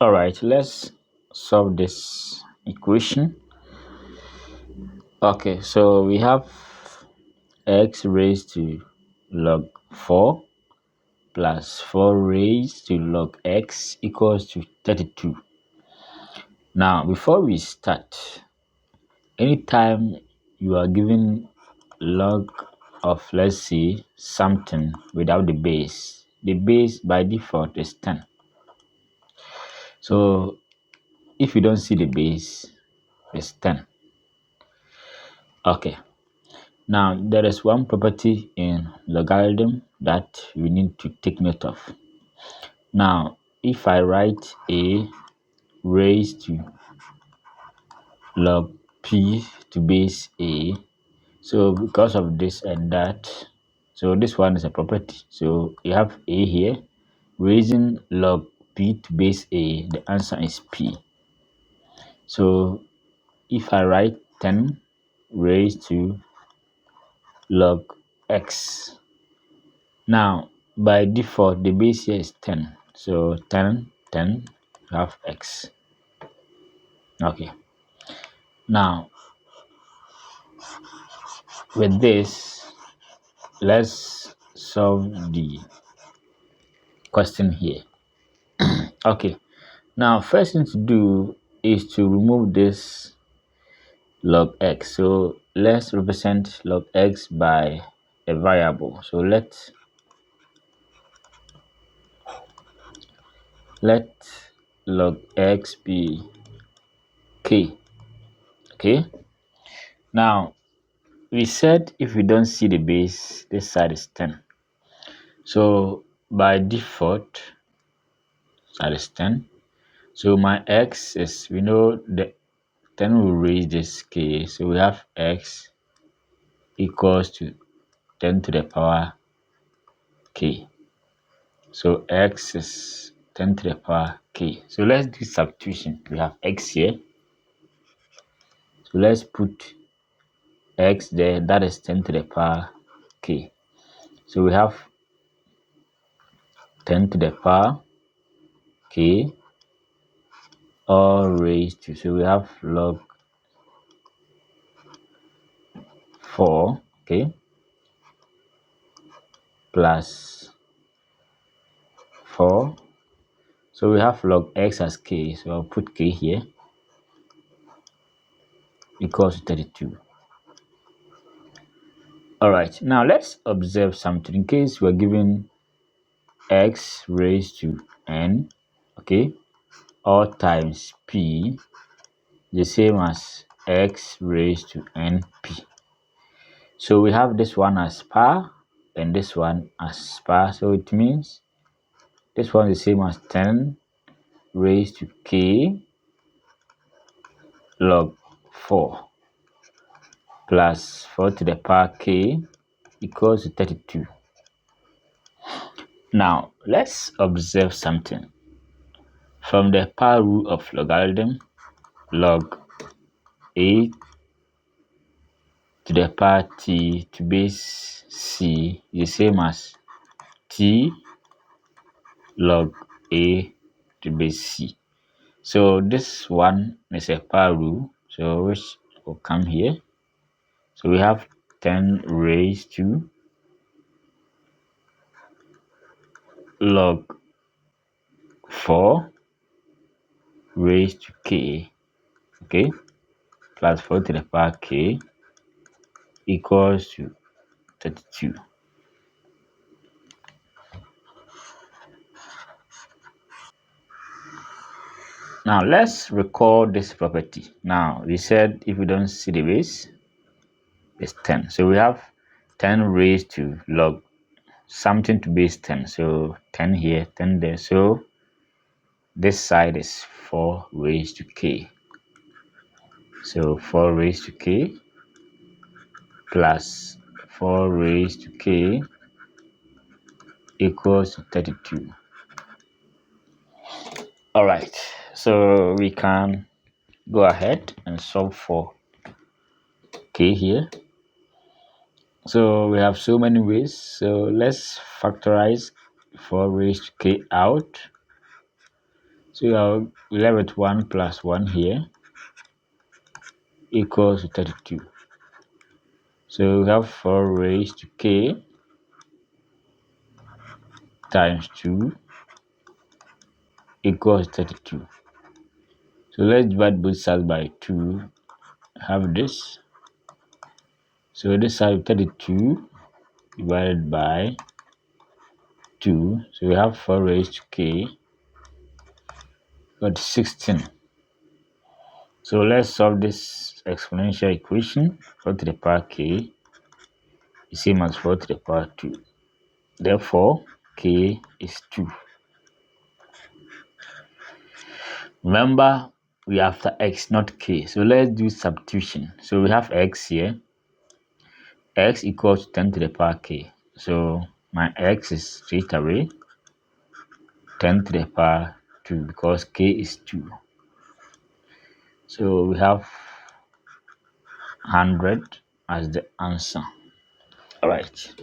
All right, let's solve this equation. Okay, so we have x raised to log 4 plus 4 raised to log x equals to 32. Now, before we start, anytime you are given log of, let's say, something without the base by default is 10. So if you don't see the base, it's 10. Okay. Now, there is one property in logarithm that we need to take note of. Now, if I write a raised to log p to base a, so because of this and that, so this one is a property. So you have a here, raising log p to base a, the answer is p. So if I write 10 raised to log x, now by default the base here is 10, so 10 you have x. Okay, now with this, let's solve the question here. Okay, now first thing to do is to remove this log x. So let's represent log x by a variable. So let log x be k. Okay, now we said if we don't see the base, this side is 10. So by default, side is 10. So my x is, we know the 10 will raise this k. So we have x equals to 10 to the power k. So x is 10 to the power k. So let's do substitution. We have x here. So let's put x there. That is 10 to the power k. So we have 10 to the power k all raised to, so we have log 4, okay, plus 4. So we have log x as k. So I'll put k here equals to 32. All right, now let's observe something. In case we're given x raised to n, okay, all times p, the same as x raised to np. So we have this one as power and this one as power. So it means this one is the same as 10 raised to k log 4 plus 4 to the power k equals to 32. Now, let's observe something. From the power rule of logarithm, log a to the power t to base c is the same as t log a to base c. So this one is a power rule, so which will come here. So we have 10 raised to log 4 raised to k, okay, plus 4 to the power k equals to 32. Now let's recall this property. Now we said if we don't see the base, it's 10. So we have 10 raised to log something to base 10. So 10 here, 10 there. So this side is 4 raised to k. So 4 raised to k plus 4 raised to k equals to 32. All right, so we can go ahead and solve for k here. So we have so many ways. So let's factorize 4 raised to k out. So I'll be left with 1 plus 1 here equals to 32. So we have 4 raised to k times 2 equals 32. So let's divide both sides by 2. Have this. So this side 32 divided by 2. So we have 4 raised to k got 16. So let's solve this exponential equation. 4 to the power k is same as 4 to the power 2. Therefore, k is 2. Remember, we are after x, not k. So let's do substitution. So we have x here. X equals 10 to the power k. So my x is straight away 10 to the power 2 because k is 2. So we have 100 as the answer. All right.